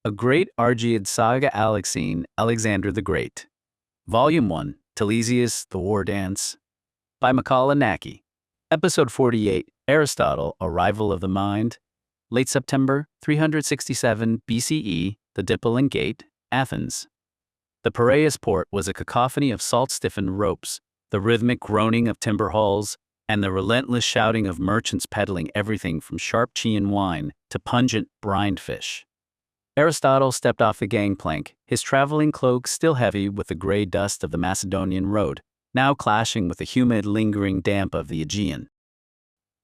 A Great Argead Saga ALEXEIN, Alexander the Great. Volume 1, Telesias, The War Dance. By Macaulay Naki. Episode 48, Aristotle, Arrival of the Mind. Late September, 367 BCE, the Dipylon Gate, Athens. The Piraeus port was a cacophony of salt-stiffened ropes, the rhythmic groaning of timber hulls, and the relentless shouting of merchants peddling everything from sharp Chian wine to pungent brined fish. Aristotle stepped off the gangplank, his traveling cloak still heavy with the gray dust of the Macedonian road, now clashing with the humid, lingering damp of the Aegean.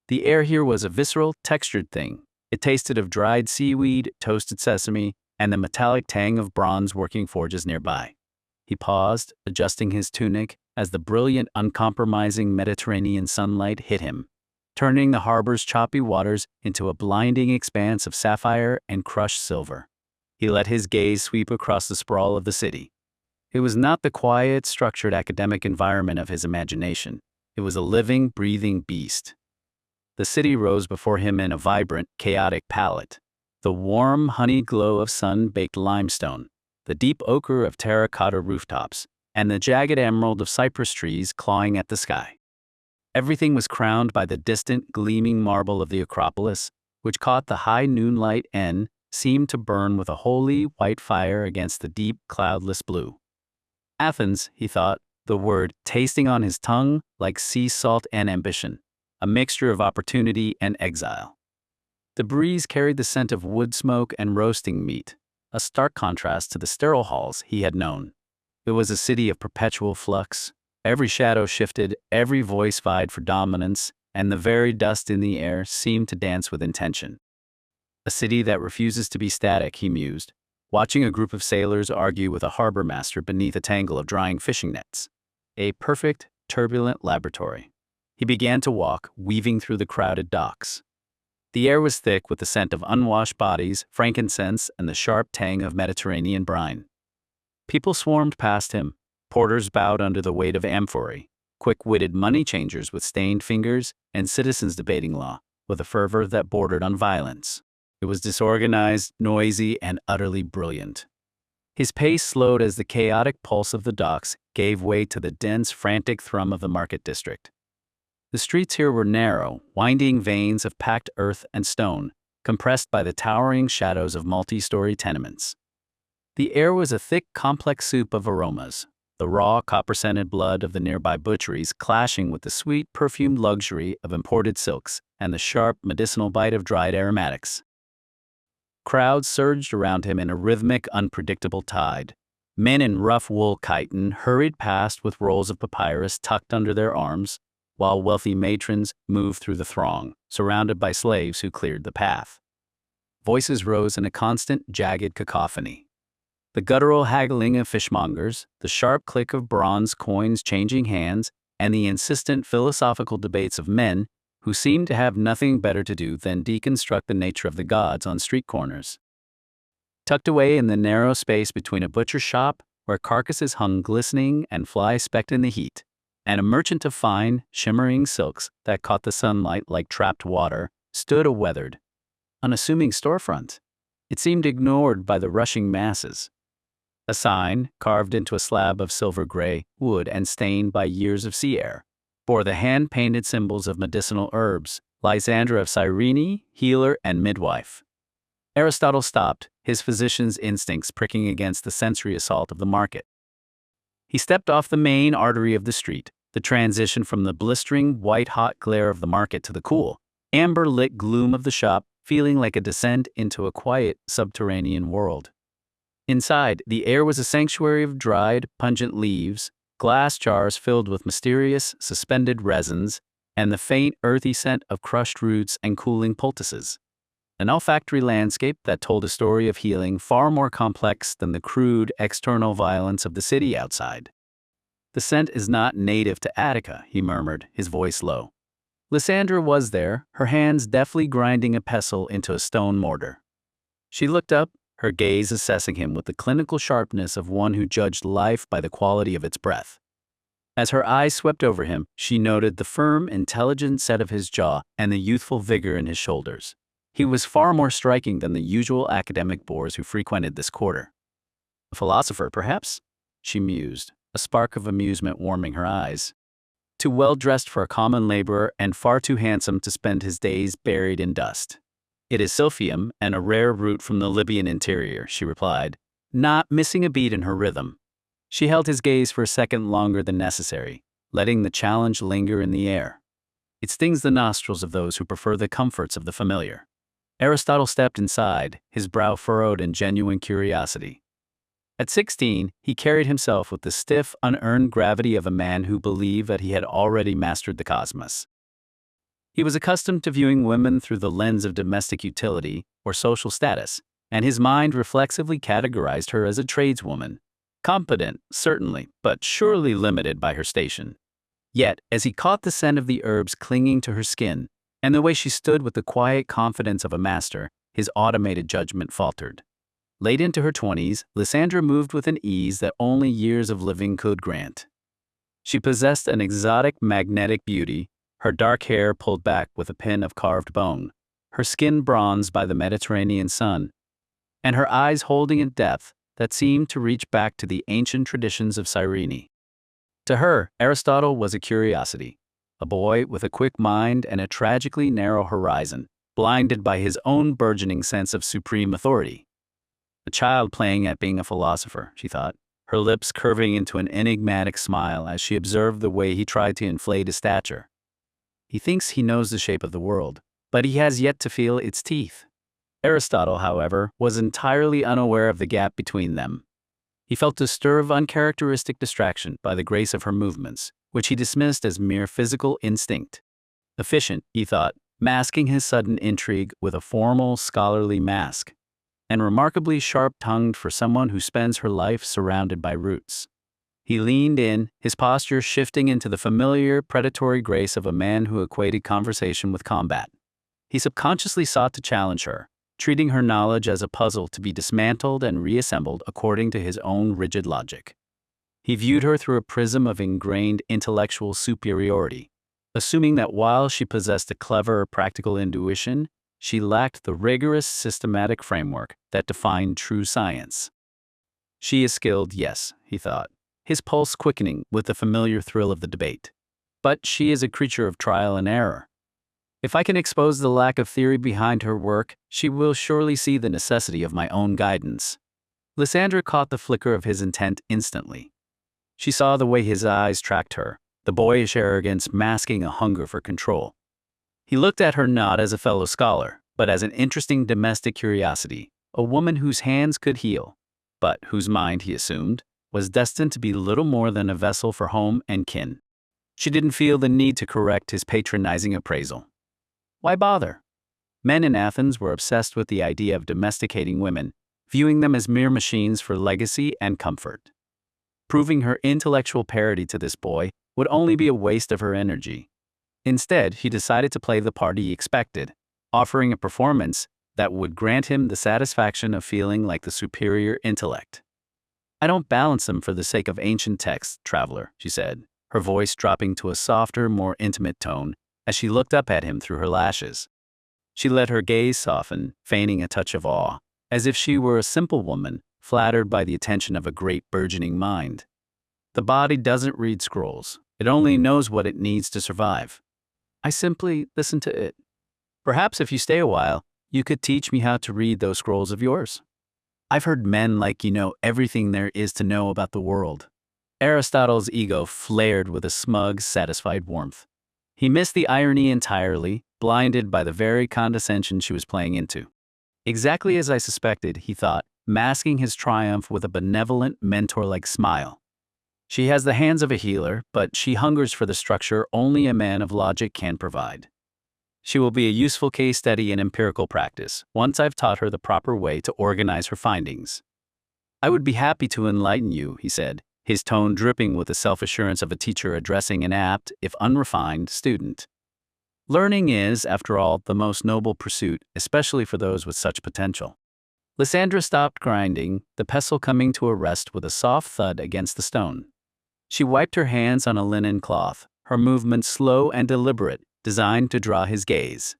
The air here was a visceral, textured thing. It tasted of dried seaweed, toasted sesame, and the metallic tang of bronze working forges nearby. He paused, adjusting his tunic, as the brilliant, uncompromising Mediterranean sunlight hit him, turning the harbor's choppy waters into a blinding expanse of sapphire and crushed silver. He let his gaze sweep across the sprawl of the city. It was not the quiet, structured academic environment of his imagination. It was a living, breathing beast. The city rose before him in a vibrant, chaotic palette. The warm, honey glow of sun-baked limestone, the deep ochre of terracotta rooftops, and the jagged emerald of cypress trees clawing at the sky. Everything was crowned by the distant, gleaming marble of the Acropolis, which caught the high noonlight and seemed to burn with a holy, white fire against the deep, cloudless blue. Athens, he thought, the word tasting on his tongue like sea salt and ambition, a mixture of opportunity and exile. The breeze carried the scent of wood smoke and roasting meat, a stark contrast to the sterile halls he had known. It was a city of perpetual flux. Every shadow shifted, every voice vied for dominance, and the very dust in the air seemed to dance with intention. A city that refuses to be static, he mused, watching a group of sailors argue with a harbor master beneath a tangle of drying fishing nets. A perfect, turbulent laboratory. He began to walk, weaving through the crowded docks. The air was thick with the scent of unwashed bodies, frankincense, and the sharp tang of Mediterranean brine. People swarmed past him. Porters bowed under the weight of amphorae, quick-witted money changers with stained fingers, and citizens debating law, with a fervor that bordered on violence. It was disorganized, noisy, and utterly brilliant. His pace slowed as the chaotic pulse of the docks gave way to the dense, frantic thrum of the market district. The streets here were narrow, winding veins of packed earth and stone, compressed by the towering shadows of multi-story tenements. The air was a thick, complex soup of aromas, the raw, copper-scented blood of the nearby butcheries clashing with the sweet, perfumed luxury of imported silks and the sharp, medicinal bite of dried aromatics. Crowds surged around him in a rhythmic, unpredictable tide. Men in rough wool chiton hurried past with rolls of papyrus tucked under their arms, while wealthy matrons moved through the throng, surrounded by slaves who cleared the path. Voices rose in a constant, jagged cacophony. The guttural haggling of fishmongers, the sharp click of bronze coins changing hands, and the insistent philosophical debates of men who seemed to have nothing better to do than deconstruct the nature of the gods on street corners. Tucked away in the narrow space between a butcher's shop, where carcasses hung glistening and fly-specked in the heat, and a merchant of fine, shimmering silks that caught the sunlight like trapped water, stood a weathered, unassuming storefront. It seemed ignored by the rushing masses. A sign, carved into a slab of silver gray wood and stained by years of sea air, bore the hand-painted symbols of medicinal herbs, Lysandra of Cyrene, healer and midwife. Aristotle stopped, his physician's instincts pricking against the sensory assault of the market. He stepped off the main artery of the street, the transition from the blistering, white-hot glare of the market to the cool, amber-lit gloom of the shop, feeling like a descent into a quiet, subterranean world. Inside, the air was a sanctuary of dried, pungent leaves, glass jars filled with mysterious, suspended resins, and the faint, earthy scent of crushed roots and cooling poultices. An olfactory landscape that told a story of healing far more complex than the crude, external violence of the city outside. "The scent is not native to Attica," he murmured, his voice low. Lysandra was there, her hands deftly grinding a pestle into a stone mortar. She looked up, her gaze assessing him with the clinical sharpness of one who judged life by the quality of its breath. As her eyes swept over him, she noted the firm, intelligent set of his jaw and the youthful vigor in his shoulders. He was far more striking than the usual academic bores who frequented this quarter. A philosopher, perhaps? She mused, a spark of amusement warming her eyes. Too well dressed for a common laborer and far too handsome to spend his days buried in dust. It is silphium and a rare root from the Libyan interior, she replied, not missing a beat in her rhythm. She held his gaze for a second longer than necessary, letting the challenge linger in the air. It stings the nostrils of those who prefer the comforts of the familiar. Aristotle stepped inside, his brow furrowed in genuine curiosity. At 16, he carried himself with the stiff, unearned gravity of a man who believed that he had already mastered the cosmos. He was accustomed to viewing women through the lens of domestic utility or social status, and his mind reflexively categorized her as a tradeswoman. Competent, certainly, but surely limited by her station. Yet, as he caught the scent of the herbs clinging to her skin, and the way she stood with the quiet confidence of a master, his automated judgment faltered. Late into her 20s, Lysandra moved with an ease that only years of living could grant. She possessed an exotic, magnetic beauty, her dark hair pulled back with a pin of carved bone, her skin bronzed by the Mediterranean sun, and her eyes holding a depth that seemed to reach back to the ancient traditions of Cyrene. To her, Aristotle was a curiosity, a boy with a quick mind and a tragically narrow horizon, blinded by his own burgeoning sense of supreme authority. A child playing at being a philosopher, she thought, her lips curving into an enigmatic smile as she observed the way he tried to inflate his stature. He thinks he knows the shape of the world, but he has yet to feel its teeth. Aristotle, however, was entirely unaware of the gap between them. He felt a stir of uncharacteristic distraction by the grace of her movements, which he dismissed as mere physical instinct. Efficient, he thought, masking his sudden intrigue with a formal, scholarly mask, and remarkably sharp-tongued for someone who spends her life surrounded by roots. He leaned in, his posture shifting into the familiar, predatory grace of a man who equated conversation with combat. He subconsciously sought to challenge her, treating her knowledge as a puzzle to be dismantled and reassembled according to his own rigid logic. He viewed her through a prism of ingrained intellectual superiority, assuming that while she possessed a clever, practical intuition, she lacked the rigorous, systematic framework that defined true science. She is skilled, yes, he thought, his pulse quickening with the familiar thrill of the debate. But she is a creature of trial and error. If I can expose the lack of theory behind her work, she will surely see the necessity of my own guidance. Lysandra caught the flicker of his intent instantly. She saw the way his eyes tracked her, the boyish arrogance masking a hunger for control. He looked at her not as a fellow scholar, but as an interesting domestic curiosity, a woman whose hands could heal, but whose mind, he assumed, was destined to be little more than a vessel for home and kin. She didn't feel the need to correct his patronizing appraisal. Why bother? Men in Athens were obsessed with the idea of domesticating women, viewing them as mere machines for legacy and comfort. Proving her intellectual parity to this boy would only be a waste of her energy. Instead, he decided to play the part he expected, offering a performance that would grant him the satisfaction of feeling like the superior intellect. I don't balance them for the sake of ancient texts, traveler, she said, her voice dropping to a softer, more intimate tone as she looked up at him through her lashes. She let her gaze soften, feigning a touch of awe, as if she were a simple woman, flattered by the attention of a great burgeoning mind. The body doesn't read scrolls. It only knows what it needs to survive. I simply listen to it. Perhaps if you stay a while, you could teach me how to read those scrolls of yours. I've heard men like you know everything there is to know about the world. Aristotle's ego flared with a smug, satisfied warmth. He missed the irony entirely, blinded by the very condescension she was playing into. Exactly as I suspected, he thought, masking his triumph with a benevolent, mentor-like smile. She has the hands of a healer, but she hungers for the structure only a man of logic can provide. She will be a useful case study in empirical practice, once I've taught her the proper way to organize her findings. I would be happy to enlighten you, he said, his tone dripping with the self-assurance of a teacher addressing an apt, if unrefined, student. Learning is, after all, the most noble pursuit, especially for those with such potential. Lysandra stopped grinding, the pestle coming to a rest with a soft thud against the stone. She wiped her hands on a linen cloth, her movements slow and deliberate, designed to draw his gaze.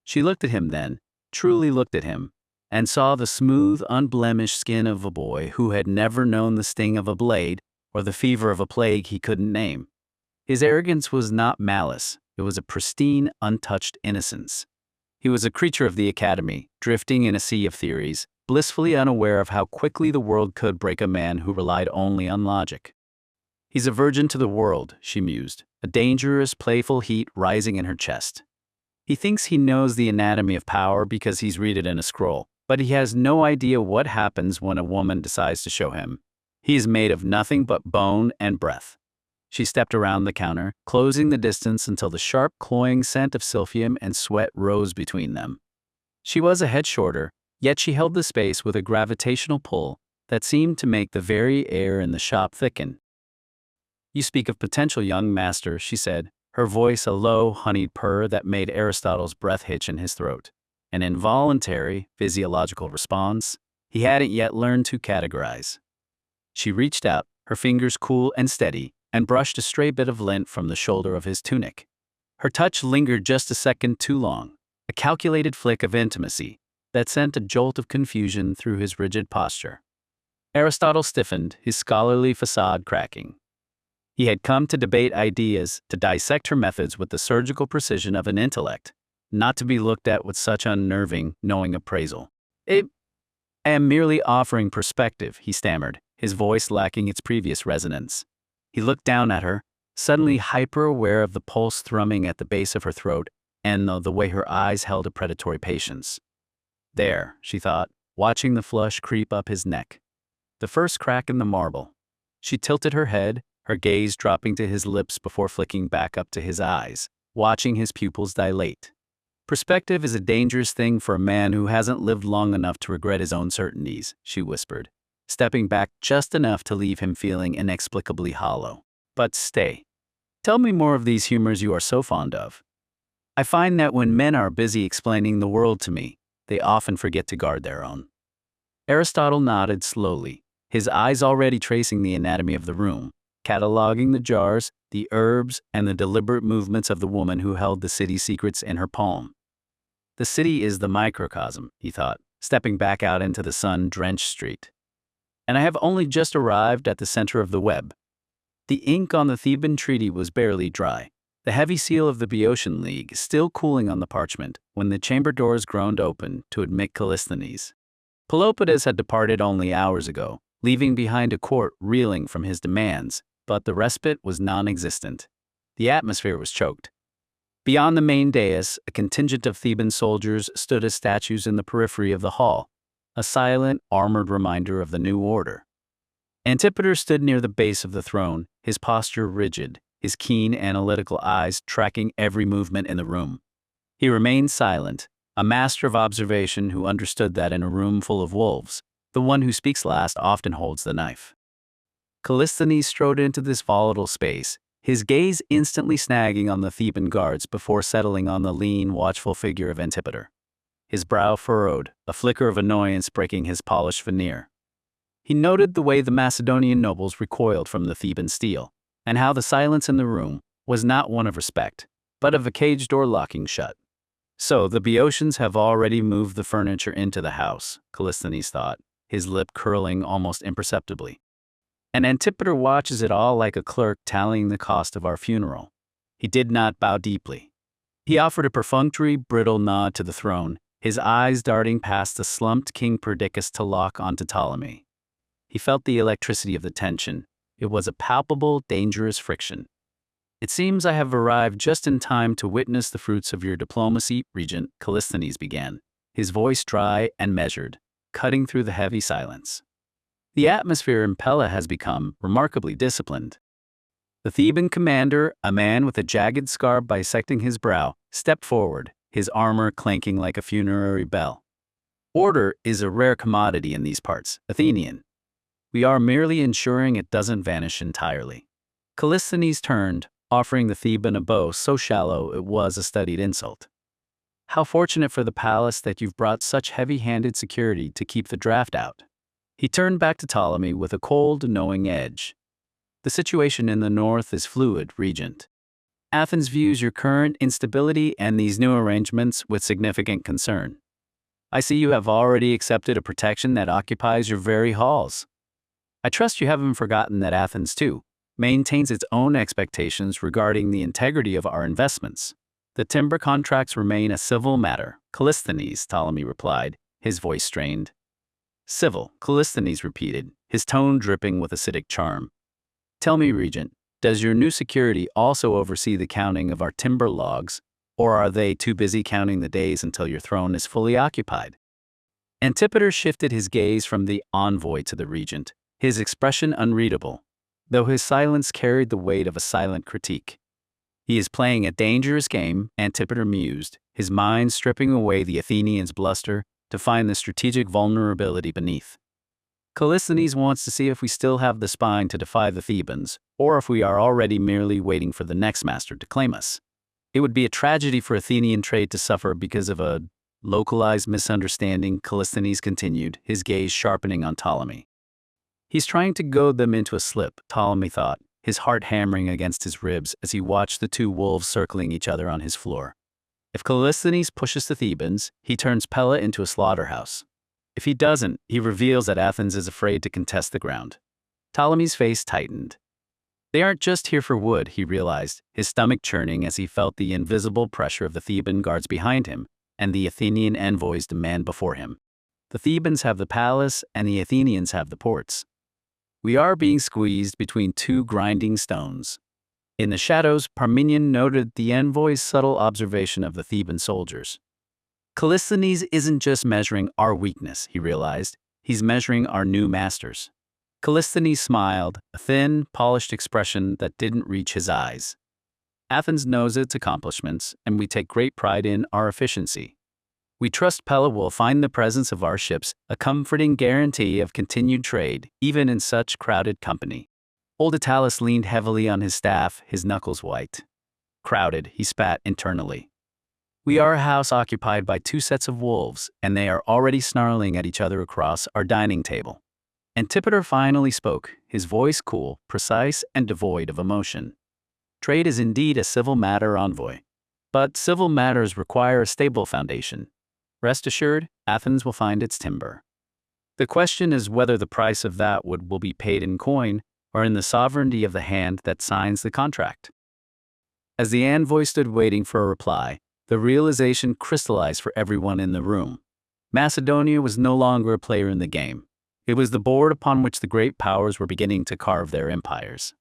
She looked at him then, truly looked at him, and saw the smooth, unblemished skin of a boy who had never known the sting of a blade or the fever of a plague he couldn't name. His arrogance was not malice, it was a pristine, untouched innocence. He was a creature of the Academy, drifting in a sea of theories, blissfully unaware of how quickly the world could break a man who relied only on logic. He's a virgin to the world, she mused, a dangerous, playful heat rising in her chest. He thinks he knows the anatomy of power because he's read it in a scroll, but he has no idea what happens when a woman decides to show him. He is made of nothing but bone and breath. She stepped around the counter, closing the distance until the sharp, cloying scent of silphium and sweat rose between them. She was a head shorter, yet she held the space with a gravitational pull that seemed to make the very air in the shop thicken. "You speak of potential, young master," she said, her voice a low, honeyed purr that made Aristotle's breath hitch in his throat. An involuntary, physiological response he hadn't yet learned to categorize. She reached out, her fingers cool and steady, and brushed a stray bit of lint from the shoulder of his tunic. Her touch lingered just a second too long, a calculated flick of intimacy that sent a jolt of confusion through his rigid posture. Aristotle stiffened, his scholarly facade cracking. He had come to debate ideas, to dissect her methods with the surgical precision of an intellect, not to be looked at with such unnerving, knowing appraisal. "I am merely offering perspective," he stammered, his voice lacking its previous resonance. He looked down at her, suddenly hyper-aware of the pulse thrumming at the base of her throat and the way her eyes held a predatory patience. There, she thought, watching the flush creep up his neck. The first crack in the marble. She tilted her head, her gaze dropping to his lips before flicking back up to his eyes, watching his pupils dilate. "Perspective is a dangerous thing for a man who hasn't lived long enough to regret his own certainties," she whispered, stepping back just enough to leave him feeling inexplicably hollow. "But stay. Tell me more of these humors you are so fond of. I find that when men are busy explaining the world to me, they often forget to guard their own." Aristotle nodded slowly, his eyes already tracing the anatomy of the room, cataloging the jars, the herbs, and the deliberate movements of the woman who held the city's secrets in her palm. The city is the microcosm, he thought, stepping back out into the sun-drenched street. And I have only just arrived at the center of the web. The ink on the Theban treaty was barely dry, the heavy seal of the Boeotian League still cooling on the parchment when the chamber doors groaned open to admit Callisthenes. Pelopidas had departed only hours ago, leaving behind a court reeling from his demands, but the respite was non-existent. The atmosphere was choked. Beyond the main dais, a contingent of Theban soldiers stood as statues in the periphery of the hall, a silent, armored reminder of the new order. Antipater stood near the base of the throne, his posture rigid, his keen, analytical eyes tracking every movement in the room. He remained silent, a master of observation who understood that in a room full of wolves, the one who speaks last often holds the knife. Callisthenes strode into this volatile space, his gaze instantly snagging on the Theban guards before settling on the lean, watchful figure of Antipater. His brow furrowed, a flicker of annoyance breaking his polished veneer. He noted the way the Macedonian nobles recoiled from the Theban steel, and how the silence in the room was not one of respect, but of a cage door locking shut. So the Boeotians have already moved the furniture into the house, Callisthenes thought, his lip curling almost imperceptibly. And Antipater watches it all like a clerk tallying the cost of our funeral. He did not bow deeply. He offered a perfunctory, brittle nod to the throne, his eyes darting past the slumped King Perdiccas to lock onto Ptolemy. He felt the electricity of the tension. It was a palpable, dangerous friction. "It seems I have arrived just in time to witness the fruits of your diplomacy, Regent," Callisthenes began, his voice dry and measured, cutting through the heavy silence. "The atmosphere in Pella has become remarkably disciplined." The Theban commander, a man with a jagged scar bisecting his brow, stepped forward, his armor clanking like a funerary bell. "Order is a rare commodity in these parts, Athenian. We are merely ensuring it doesn't vanish entirely." Callisthenes turned, offering the Theban a bow so shallow it was a studied insult. "How fortunate for the palace that you've brought such heavy-handed security to keep the draft out." He turned back to Ptolemy with a cold, knowing edge. "The situation in the north is fluid, Regent. Athens views your current instability and these new arrangements with significant concern. I see you have already accepted a protection that occupies your very halls. I trust you haven't forgotten that Athens, too, maintains its own expectations regarding the integrity of our investments. The timber contracts remain a civil matter, Callisthenes, Ptolemy replied, his voice strained. Civil, Callisthenes repeated, his tone dripping with acidic charm. Tell me, Regent, does your new security also oversee the counting of our timber logs, or are they too busy counting the days until your throne is fully occupied? Antipater shifted his gaze from the envoy to the regent, his expression unreadable, though his silence carried the weight of a silent critique. He is playing a dangerous game, Antipater mused, his mind stripping away the Athenians' bluster to find the strategic vulnerability beneath. Callisthenes wants to see if we still have the spine to defy the Thebans, or if we are already merely waiting for the next master to claim us. It would be a tragedy for Athenian trade to suffer because of a localized misunderstanding, Callisthenes continued, his gaze sharpening on Ptolemy. He's trying to goad them into a slip, Ptolemy thought, his heart hammering against his ribs as he watched the two wolves circling each other on his floor. If Callisthenes pushes the Thebans, he turns Pella into a slaughterhouse. If he doesn't, he reveals that Athens is afraid to contest the ground. Ptolemy's face tightened. They aren't just here for wood, he realized, his stomach churning as he felt the invisible pressure of the Theban guards behind him and the Athenian envoys' demand before him. The Thebans have the palace and the Athenians have the ports. We are being squeezed between two grinding stones. In the shadows, Parmenion noted the envoy's subtle observation of the Theban soldiers. Callisthenes isn't just measuring our weakness, he realized. He's measuring our new masters. Callisthenes smiled, a thin, polished expression that didn't reach his eyes. Athens knows its accomplishments, and we take great pride in our efficiency. We trust Pella will find the presence of our ships a comforting guarantee of continued trade, even in such crowded company. Old Italus leaned heavily on his staff, his knuckles white. Crowded, he spat internally. We are a house occupied by two sets of wolves, and they are already snarling at each other across our dining table. Antipater finally spoke, his voice cool, precise, and devoid of emotion. Trade is indeed a civil matter, envoy. But civil matters require a stable foundation. Rest assured, Athens will find its timber. The question is whether the price of that wood will be paid in coin or in the sovereignty of the hand that signs the contract. As the envoy stood waiting for a reply, the realization crystallized for everyone in the room. Macedonia was no longer a player in the game. It was the board upon which the great powers were beginning to carve their empires.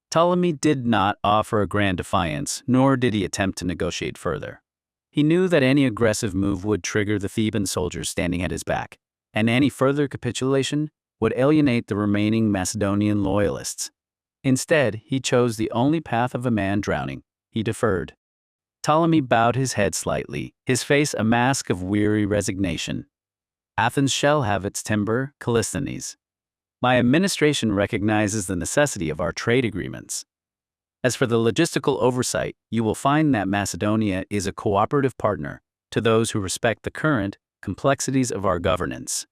Ptolemy did not offer a grand defiance, nor did he attempt to negotiate further. He knew that any aggressive move would trigger the Theban soldiers standing at his back, and any further capitulation would alienate the remaining Macedonian loyalists. Instead, he chose the only path of a man drowning. He deferred. Ptolemy bowed his head slightly, his face a mask of weary resignation. Athens shall have its timber, Callisthenes. My administration recognizes the necessity of our trade agreements. As for the logistical oversight, you will find that Macedonia is a cooperative partner to those who respect the current complexities of our governance.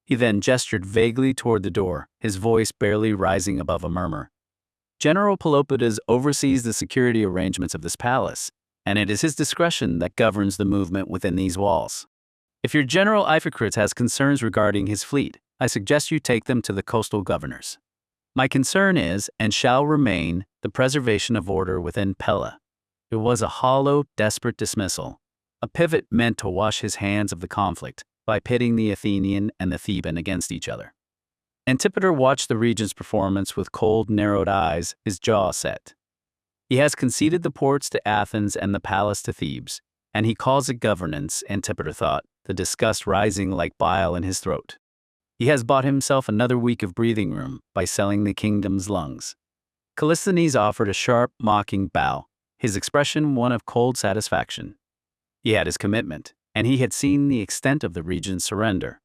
He then gestured vaguely toward the door, his voice barely rising above a murmur. General Pelopidas oversees the security arrangements of this palace, and it is his discretion that governs the movement within these walls. If your General Iphicrates has concerns regarding his fleet, I suggest you take them to the coastal governors. My concern is, and shall remain, the preservation of order within Pella. It was a hollow, desperate dismissal, a pivot meant to wash his hands of the conflict by pitting the Athenian and the Theban against each other. Antipater watched the regent's performance with cold, narrowed eyes, his jaw set. He has conceded the ports to Athens and the palace to Thebes, and he calls it governance, Antipater thought, the disgust rising like bile in his throat. He has bought himself another week of breathing room by selling the kingdom's lungs. Callisthenes offered a sharp, mocking bow, his expression one of cold satisfaction. He had his commitment, and he had seen the extent of the regent's surrender.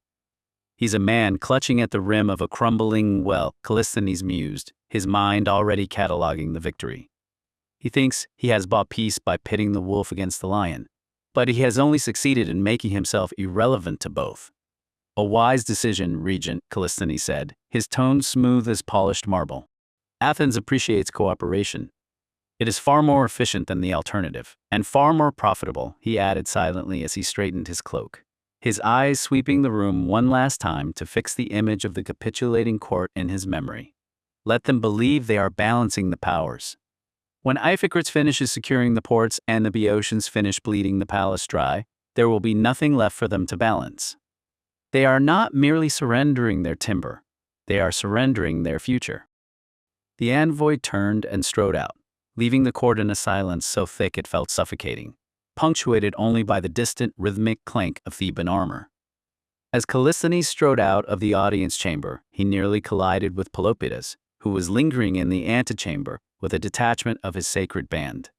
He's a man clutching at the rim of a crumbling well, Callisthenes mused, his mind already cataloging the victory. He thinks he has bought peace by pitting the wolf against the lion, but he has only succeeded in making himself irrelevant to both. A wise decision, Regent, Callisthenes said, his tone smooth as polished marble. Athens appreciates cooperation. It is far more efficient than the alternative, and far more profitable, he added silently as he straightened his cloak. his eyes sweeping the room one last time to fix the image of the capitulating court in his memory. Let them believe they are balancing the powers. When Iphicrates finishes securing the ports and the Boeotians finish bleeding the palace dry, there will be nothing left for them to balance. They are not merely surrendering their timber, they are surrendering their future. The envoy turned and strode out, leaving the court in a silence so thick it felt suffocating, punctuated only by the distant rhythmic clank of Theban armor. As Callisthenes strode out of the audience chamber, he nearly collided with Pelopidas, who was lingering in the antechamber with a detachment of his sacred band.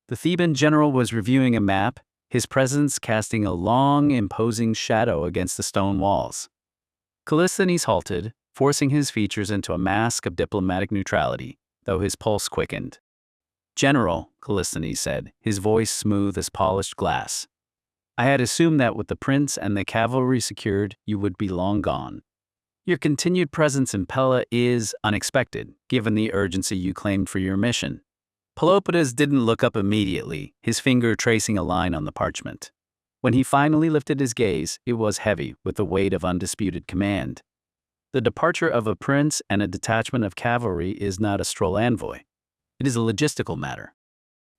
The Theban general was reviewing a map, his presence casting a long, imposing shadow against the stone walls. Callisthenes halted, forcing his features into a mask of diplomatic neutrality, though his pulse quickened. "General," Callisthenes said, his voice smooth as polished glass. "I had assumed that with the prince and the cavalry secured, you would be long gone. Your continued presence in Pella is unexpected, given the urgency you claimed for your mission." Pelopidas didn't look up immediately, his finger tracing a line on the parchment. When he finally lifted his gaze, it was heavy with the weight of undisputed command. The departure of a prince and a detachment of cavalry is not a stroll envoy. It is a logistical matter.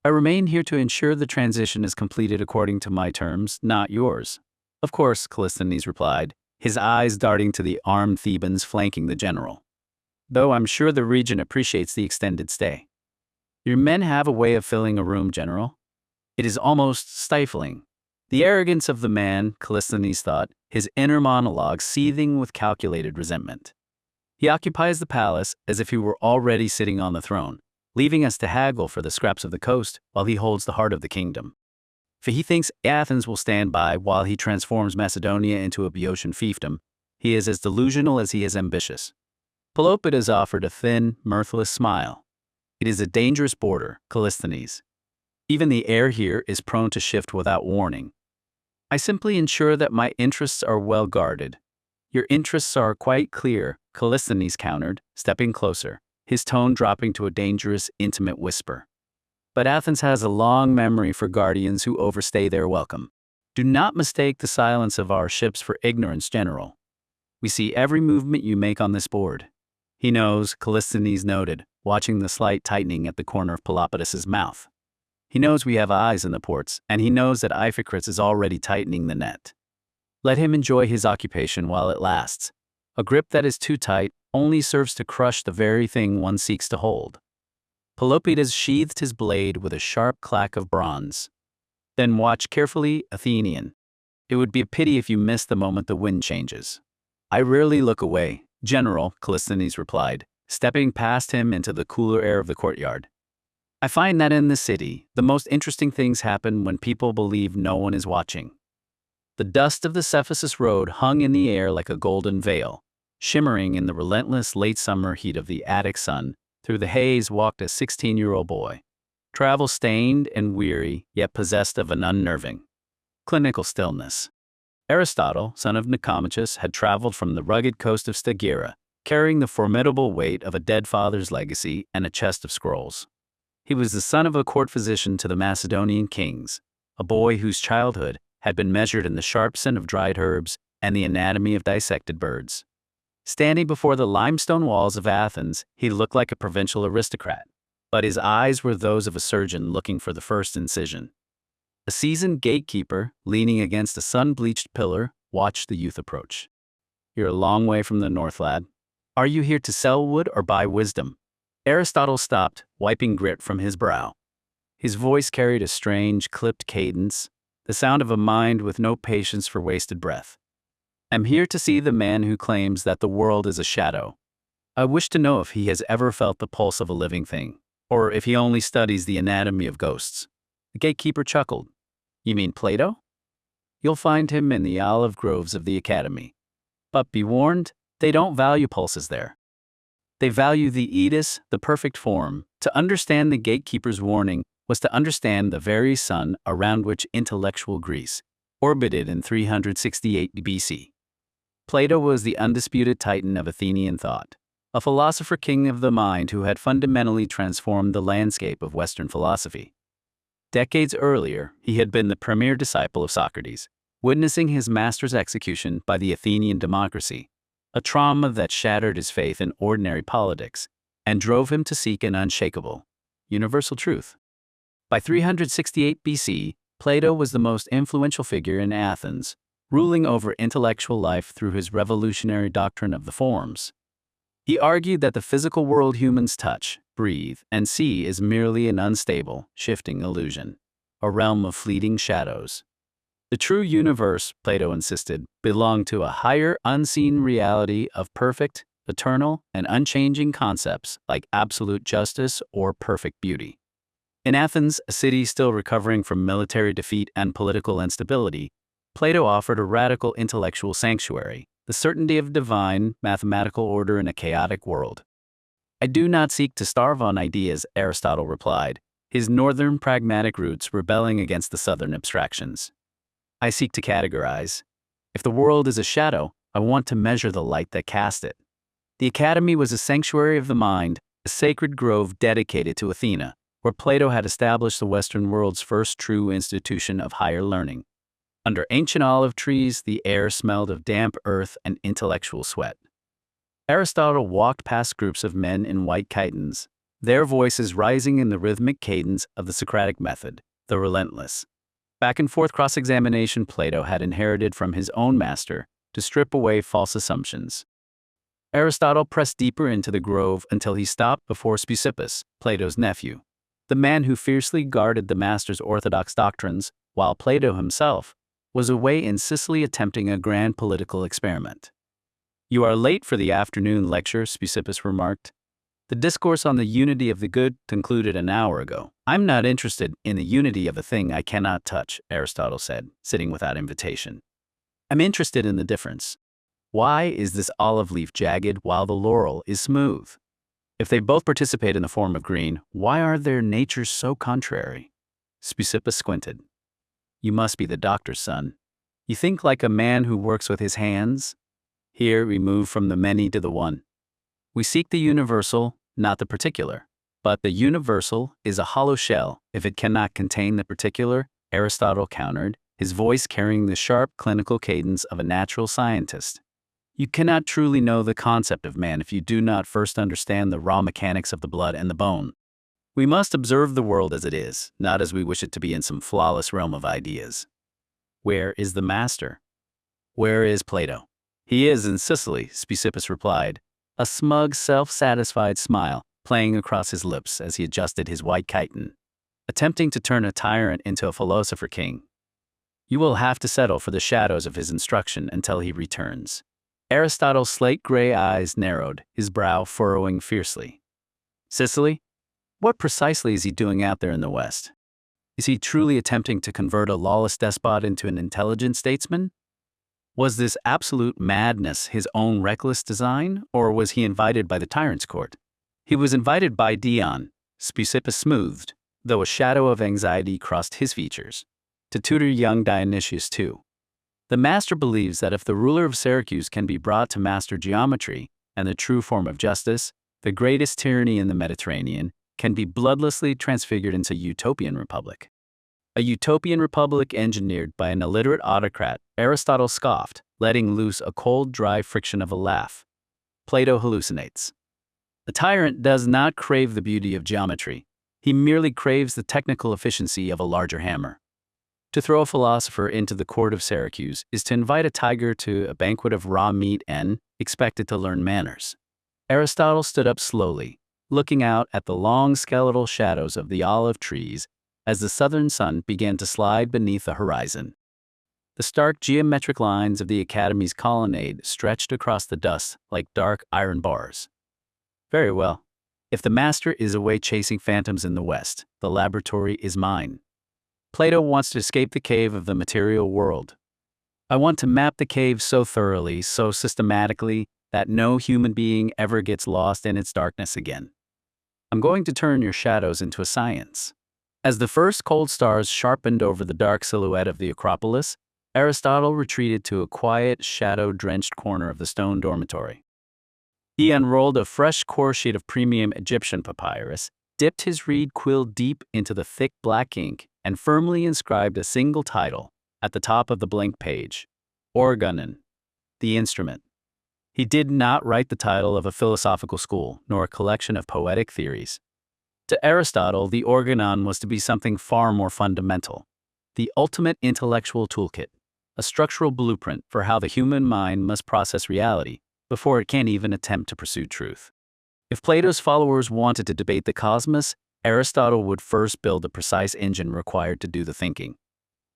I remain here to ensure the transition is completed according to my terms, not yours. Of course, Callisthenes replied, his eyes darting to the armed Thebans flanking the general. Though I'm sure the regent appreciates the extended stay. Your men have a way of filling a room, General. It is almost stifling. The arrogance of the man, Callisthenes thought, his inner monologue seething with calculated resentment. He occupies the palace as if he were already sitting on the throne, leaving us to haggle for the scraps of the coast while he holds the heart of the kingdom. For he thinks Athens will stand by while he transforms Macedonia into a Boeotian fiefdom, he is as delusional as he is ambitious. Pelopidas offered a thin, mirthless smile. It is a dangerous border, Callisthenes. Even the air here is prone to shift without warning. I simply ensure that my interests are well guarded. Your interests are quite clear, Callisthenes countered, stepping closer, his tone dropping to a dangerous, intimate whisper. But Athens has a long memory for guardians who overstay their welcome. Do not mistake the silence of our ships for ignorance, General. We see every movement you make on this board. He knows, Callisthenes noted, watching the slight tightening at the corner of Pelopidas's mouth. He knows we have eyes in the ports, and he knows that Iphicrates is already tightening the net. Let him enjoy his occupation while it lasts. A grip that is too tight only serves to crush the very thing one seeks to hold. Pelopidas sheathed his blade with a sharp clack of bronze. Then watch carefully, Athenian. It would be a pity if you missed the moment the wind changes. I rarely look away, General, Callisthenes replied, stepping past him into the cooler air of the courtyard. I find that in the city, the most interesting things happen when people believe no one is watching. The dust of the Cephissus road hung in the air like a golden veil, shimmering in the relentless late summer heat of the Attic sun. Through the haze walked a 16-year-old boy, travel-stained and weary, yet possessed of an unnerving, clinical stillness. Aristotle, son of Nicomachus, had traveled from the rugged coast of Stagira, carrying the formidable weight of a dead father's legacy and a chest of scrolls. He was the son of a court physician to the Macedonian kings, a boy whose childhood had been measured in the sharp scent of dried herbs and the anatomy of dissected birds. Standing before the limestone walls of Athens, he looked like a provincial aristocrat, but his eyes were those of a surgeon looking for the first incision. A seasoned gatekeeper, leaning against a sun-bleached pillar, watched the youth approach. You're a long way from the north, lad. Are you here to sell wood or buy wisdom? Aristotle stopped, wiping grit from his brow. His voice carried a strange, clipped cadence, the sound of a mind with no patience for wasted breath. I'm here to see the man who claims that the world is a shadow. I wish to know if he has ever felt the pulse of a living thing, or if he only studies the anatomy of ghosts. The gatekeeper chuckled. You mean Plato? You'll find him in the olive groves of the Academy. But be warned, they don't value pulses there. They value the edus, the perfect form. To understand the gatekeeper's warning was to understand the very sun around which intellectual Greece orbited in 368 BC. Plato was the undisputed titan of Athenian thought, a philosopher king of the mind who had fundamentally transformed the landscape of Western philosophy. Decades earlier, he had been the premier disciple of Socrates, witnessing his master's execution by the Athenian democracy, a trauma that shattered his faith in ordinary politics and drove him to seek an unshakable, universal truth. By 368 BC, Plato was the most influential figure in Athens, ruling over intellectual life through his revolutionary doctrine of the forms. He argued that the physical world humans touch, breathe, and see is merely an unstable, shifting illusion, a realm of fleeting shadows. The true universe, Plato insisted, belonged to a higher, unseen reality of perfect, eternal, and unchanging concepts like absolute justice or perfect beauty. In Athens, a city still recovering from military defeat and political instability, Plato offered a radical intellectual sanctuary, the certainty of divine, mathematical order in a chaotic world. "I do not seek to starve on ideas," Aristotle replied, his northern pragmatic roots rebelling against the southern abstractions. "I seek to categorize. If the world is a shadow, I want to measure the light that casts it." The Academy was a sanctuary of the mind, a sacred grove dedicated to Athena, where Plato had established the Western world's first true institution of higher learning. Under ancient olive trees, the air smelled of damp earth and intellectual sweat. Aristotle walked past groups of men in white chitons, their voices rising in the rhythmic cadence of the Socratic method, the relentless, back-and-forth cross-examination Plato had inherited from his own master to strip away false assumptions. Aristotle pressed deeper into the grove until he stopped before Speusippus, Plato's nephew, the man who fiercely guarded the master's orthodox doctrines, while Plato himself was away in Sicily attempting a grand political experiment. "You are late for the afternoon lecture," Speusippus remarked. "The discourse on the unity of the good concluded an hour ago." "I'm not interested in the unity of a thing I cannot touch," Aristotle said, sitting without invitation. "I'm interested in the difference. Why is this olive leaf jagged while the laurel is smooth? If they both participate in the form of green, why are their natures so contrary?" Speusippus squinted. "You must be the doctor's son. You think like a man who works with his hands? Here we move from the many to the one. We seek the universal, not the particular. But the universal is a hollow shell if it cannot contain the particular," Aristotle countered, his voice carrying the sharp clinical cadence of a natural scientist. "You cannot truly know the concept of man if you do not first understand the raw mechanics of the blood and the bone. We must observe the world as it is, not as we wish it to be in some flawless realm of ideas." "Where is the master? Where is Plato?" "He is in Sicily," Speusippus replied, a smug, self-satisfied smile playing across his lips as he adjusted his white chiton, attempting to turn a tyrant into a philosopher king. "You will have to settle for the shadows of his instruction until he returns." Aristotle's slate-gray eyes narrowed, his brow furrowing fiercely. "Sicily? What precisely is he doing out there in the West? Is he truly attempting to convert a lawless despot into an intelligent statesman? Was this absolute madness his own reckless design, or was he invited by the tyrant's court?" "He was invited by Dion," Speusippus smoothed, though a shadow of anxiety crossed his features, "to tutor young Dionysius II. The master believes that if the ruler of Syracuse can be brought to master geometry and the true form of justice, the greatest tyranny in the Mediterranean can be bloodlessly transfigured into a utopian republic." "A utopian republic engineered by an illiterate autocrat," Aristotle scoffed, letting loose a cold, dry friction of a laugh. "Plato hallucinates. The tyrant does not crave the beauty of geometry. He merely craves the technical efficiency of a larger hammer. To throw a philosopher into the court of Syracuse is to invite a tiger to a banquet of raw meat and expect it to learn manners." Aristotle stood up slowly, looking out at the long skeletal shadows of the olive trees as the southern sun began to slide beneath the horizon. The stark geometric lines of the Academy's colonnade stretched across the dust like dark iron bars. "Very well. If the master is away chasing phantoms in the West, the laboratory is mine. Plato wants to escape the cave of the material world. I want to map the cave so thoroughly, so systematically, that no human being ever gets lost in its darkness again. I'm going to turn your shadows into a science." As the first cold stars sharpened over the dark silhouette of the Acropolis, Aristotle retreated to a quiet, shadow-drenched corner of the stone dormitory. He unrolled a fresh core sheet of premium Egyptian papyrus, dipped his reed quill deep into the thick black ink, and firmly inscribed a single title, at the top of the blank page. Organon, the instrument. He did not write the title of a philosophical school, nor a collection of poetic theories. To Aristotle, the organon was to be something far more fundamental, the ultimate intellectual toolkit, a structural blueprint for how the human mind must process reality before it can even attempt to pursue truth. If Plato's followers wanted to debate the cosmos, Aristotle would first build the precise engine required to do the thinking.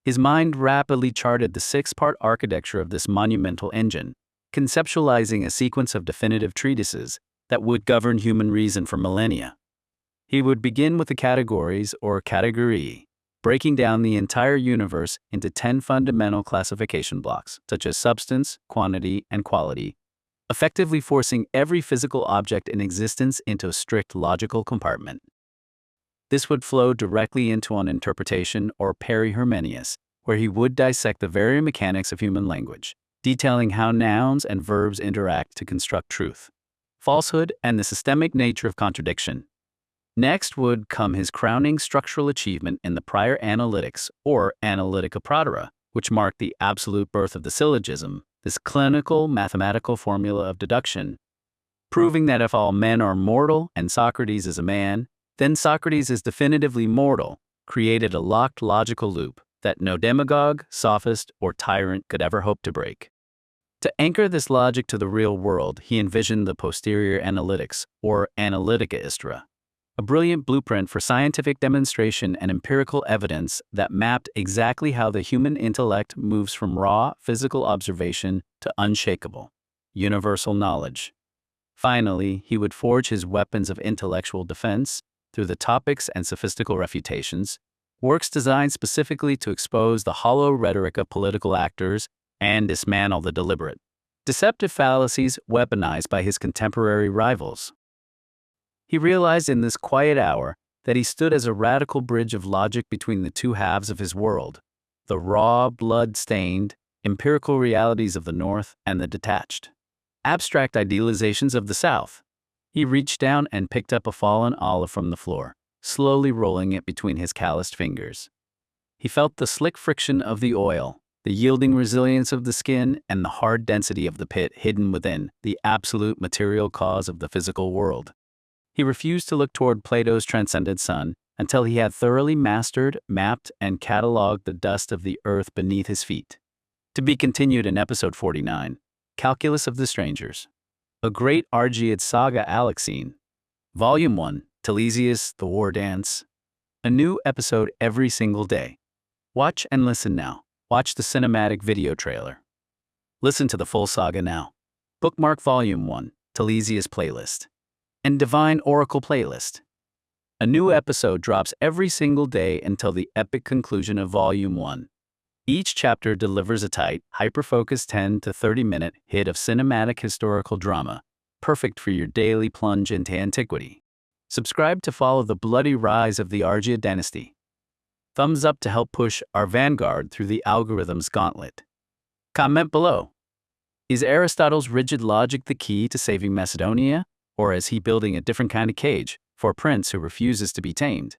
His mind rapidly charted the six-part architecture of this monumental engine, conceptualizing a sequence of definitive treatises that would govern human reason for millennia. He would begin with the categories, or categorii, breaking down the entire universe into 10 fundamental classification blocks, such as substance, quantity, and quality, effectively forcing every physical object in existence into a strict logical compartment. This would flow directly into an interpretation, or perihermeneus, where he would dissect the very mechanics of human language, detailing how nouns and verbs interact to construct truth, falsehood, and the systemic nature of contradiction. Next would come his crowning structural achievement in the prior analytics, or analytica prodera, which marked the absolute birth of the syllogism, this clinical mathematical formula of deduction, proving that if all men are mortal and Socrates is a man, then Socrates is definitively mortal, created a locked logical loop that no demagogue, sophist, or tyrant could ever hope to break. To anchor this logic to the real world, he envisioned the posterior analytics, or analytica istra, a brilliant blueprint for scientific demonstration and empirical evidence that mapped exactly how the human intellect moves from raw physical observation to unshakable, universal knowledge. Finally, he would forge his weapons of intellectual defense through the topics and sophistical refutations, works designed specifically to expose the hollow rhetoric of political actors and dismantle the deliberate, deceptive fallacies weaponized by his contemporary rivals. He realized in this quiet hour that he stood as a radical bridge of logic between the two halves of his world, the raw, blood-stained, empirical realities of the North and the detached, abstract idealizations of the South. He reached down and picked up a fallen olive from the floor, slowly rolling it between his calloused fingers. He felt the slick friction of the oil, the yielding resilience of the skin, and the hard density of the pit hidden within the absolute material cause of the physical world. He refused to look toward Plato's transcendent sun until he had thoroughly mastered, mapped, and catalogued the dust of the earth beneath his feet. To be continued in episode 49, Calculus of the Strangers. A Great Argead Saga ALEXEIN. Volume 1, Telesias, the War Dance. A new episode every single day. Watch and listen now. Watch the cinematic video trailer. Listen to the full saga now. Bookmark Volume 1, Telesias playlist. And Divine Oracle playlist. A new episode drops every single day until the epic conclusion of Volume 1. Each chapter delivers a tight, hyper-focused 10 to 30-minute hit of cinematic historical drama, perfect for your daily plunge into antiquity. Subscribe to follow the bloody rise of the Argead dynasty. Thumbs up to help push our vanguard through the algorithm's gauntlet. Comment below. Is Aristotle's rigid logic the key to saving Macedonia? Or is he building a different kind of cage for a prince who refuses to be tamed?